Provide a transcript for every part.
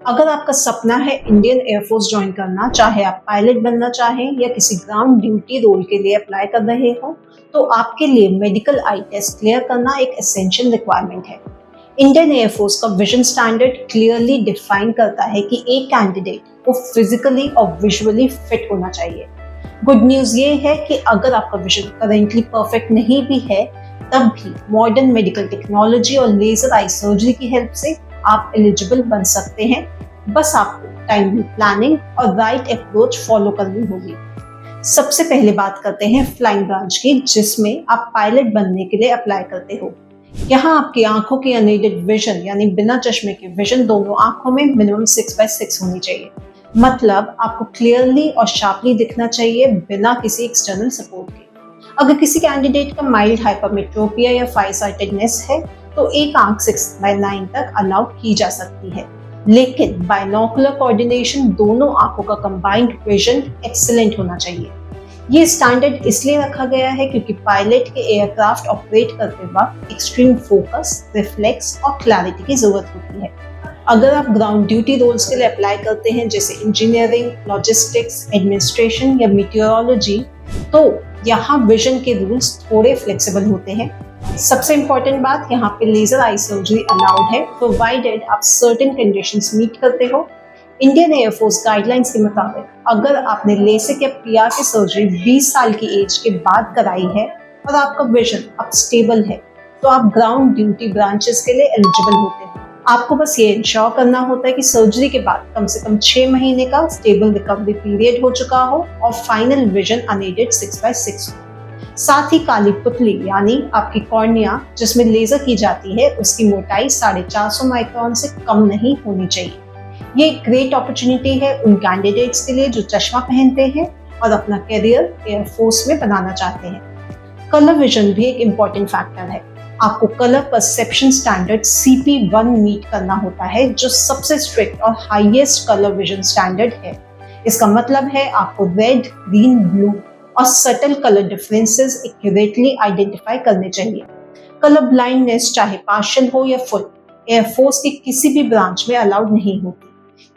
अगर आपका सपना है इंडियन एयरफोर्स ज्वाइन करना, चाहे आप पायलट बनना चाहें या किसी ग्राउंड ड्यूटी रोल के लिए अप्लाई कर रहे हो, तो आपके लिए मेडिकल आई टेस्ट क्लियर करना एक एसेंशियल रिक्वायरमेंट है। इंडियन एयरफोर्स का विजन स्टैंडर्ड क्लियरली डिफाइन करता है कि एक कैंडिडेट को फिजिकली और विजुअली फिट होना चाहिए। गुड न्यूज ये है कि अगर आपका विजन करेंटली परफेक्ट नहीं भी है, तब भी मॉडर्न मेडिकल टेक्नोलॉजी और लेजर आई सर्जरी की हेल्प से आप एलिजिबल बन सकते हैं। बस आपको टाइमली प्लानिंग और राइट अप्रोच फॉलो करनी होगी। सबसे पहले बात करते हैं फ्लाइंग ब्रांच की, जिसमें आप पायलट बनने के लिए अप्लाई करते हो। यहाँ आपकी आंखों की अनएडेड विजन यानी बिना चश्मे के विजन दोनों आंखों में मिनिमम 6/6 होनी चाहिए। मतलब आपको क्लियरली और शार्पली दिखना चाहिए बिना किसी एक्सटर्नल सपोर्ट के। अगर किसी कैंडिडेट का माइल्ड हाइपरमेट्रोपिया या फार साइटेडनेस है तो एक आंख 6/9 तक अलाउ की जा सकती है, लेकिन बाइनोकुलर कोऑर्डिनेशन दोनों आंखों का कंबाइंड विजन एक्सीलेंट होना चाहिए। ये स्टैंडर्ड इसलिए रखा गया है क्योंकि पायलट के एयरक्राफ्ट ऑपरेट करते वक्त एक्सट्रीम फोकस, रिफ्लेक्स और क्लैरिटी की जरूरत होती है। अगर आप ग्राउंड ड्यूटी रोल्स के लिए अप्लाई करते हैं, जैसे इंजीनियरिंग, लॉजिस्टिक्स, एडमिनिस्ट्रेशन या मीटियोरोलॉजी, तो यहाँ विजन के रूल्स थोड़े फ्लेक्सिबल होते हैं। सबसे इम्पोर्टेंट बात, यहाँ पे लेजर आई सर्जरी अलाउड है, प्रोवाइडेड आप सर्टेन कंडीशंस मीट करते हो। इंडियन एयरफोर्स गाइडलाइंस के मुताबिक अगर आपने लेसिक या पीआरके सर्जरी 20 साल की एज के बाद कराई है और आपका विजन अब स्टेबल है, तो आप ग्राउंड ड्यूटी ब्रांचेस के लिए एलिजिबल होते हैं। आपको बस ये इंश्योर करना होता है कि सर्जरी के बाद कम से कम 6 महीने का स्टेबल रिकवरी पीरियड हो चुका हो और फाइनल विजन अनएडेड 6/6 हो। साथ ही काली पुतली यानी आपकी कॉर्निया जिसमें लेजर की जाती है, उसकी मोटाई 450 माइक्रोन से कम नहीं होनी चाहिए। ये एक ग्रेट अपॉर्चुनिटी है उन कैंडिडेट्स के लिए जो चश्मा पहनते हैं और अपना करियर एयरफोर्स में बनाना चाहते हैं। कलर विजन भी एक इम्पॉर्टेंट फैक्टर है। आपको colour perception standard CP1 meet करना होता है, जो सबसे स्ट्रिक्ट और हाईएस्ट कलर विजन स्टैंडर्ड है। इसका मतलब है आपको रेड, ग्रीन, ब्लू और subtle colour differences accurately identify करने चाहिए। कलर ब्लाइंडनेस चाहे पार्शियल हो या फुल, एयरफोर्स की किसी भी ब्रांच में अलाउड नहीं होती।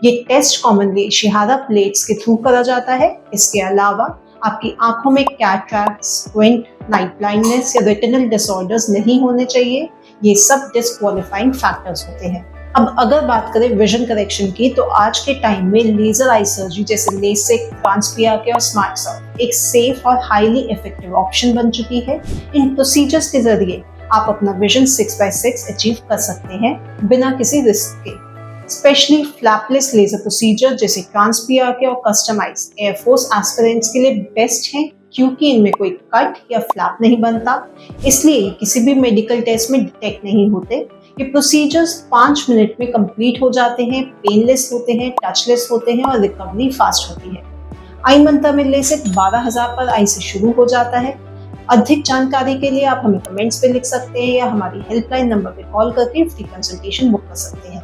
ये टेस्ट कॉमनली शिहादा प्लेट्स के थ्रू करा जाता है। इसके अलावा आपकी आंखों में कैटरैक्ट, स्क्विंट, नाइट ब्लाइंडनेस या रेटिनल डिसऑर्डर्स नहीं होने चाहिए। ये सब डिस्क्वालिफाइंग फैक्टर्स होते हैं। अब अगर बात करें विजन करेक्शन की, तो आज के टाइम में लेजर आई सर्जरी जैसे लेसिक, ट्रांस-पीआरके और स्मार्ट सर्जरी एक सेफ और हाईली इफेक्टिव ऑप्शन बन चुकी है। इन प्रोसीजर्स के जरिए आप अपना विजन 6/6 अचीव कर सकते हैं बिना किसी रिस्क के। स्पेशली फ्लैपलेस लेजर प्रोसीजर जैसे ट्रांस-पीआरके और कस्टमाइज एयरफोर्स एस्पिरेंट्स के लिए बेस्ट हैं, क्योंकि इनमें कोई कट या फ्लैप नहीं बनता, इसलिए किसी भी मेडिकल टेस्ट में डिटेक्ट नहीं होते। ये प्रोसीजर्स 5 मिनट में कंप्लीट हो जाते हैं, पेनलेस होते हैं, टचलेस होते हैं और रिकवरी फास्ट होती है। आई मंत्रा में लेसिक 12,000 पर आई से शुरू हो जाता है। अधिक जानकारी के लिए आप हमें कमेंट्स पे लिख सकते हैं या हमारी हेल्पलाइन नंबर पे कॉल करके फ्री कंसल्टेशन बुक कर सकते हैं।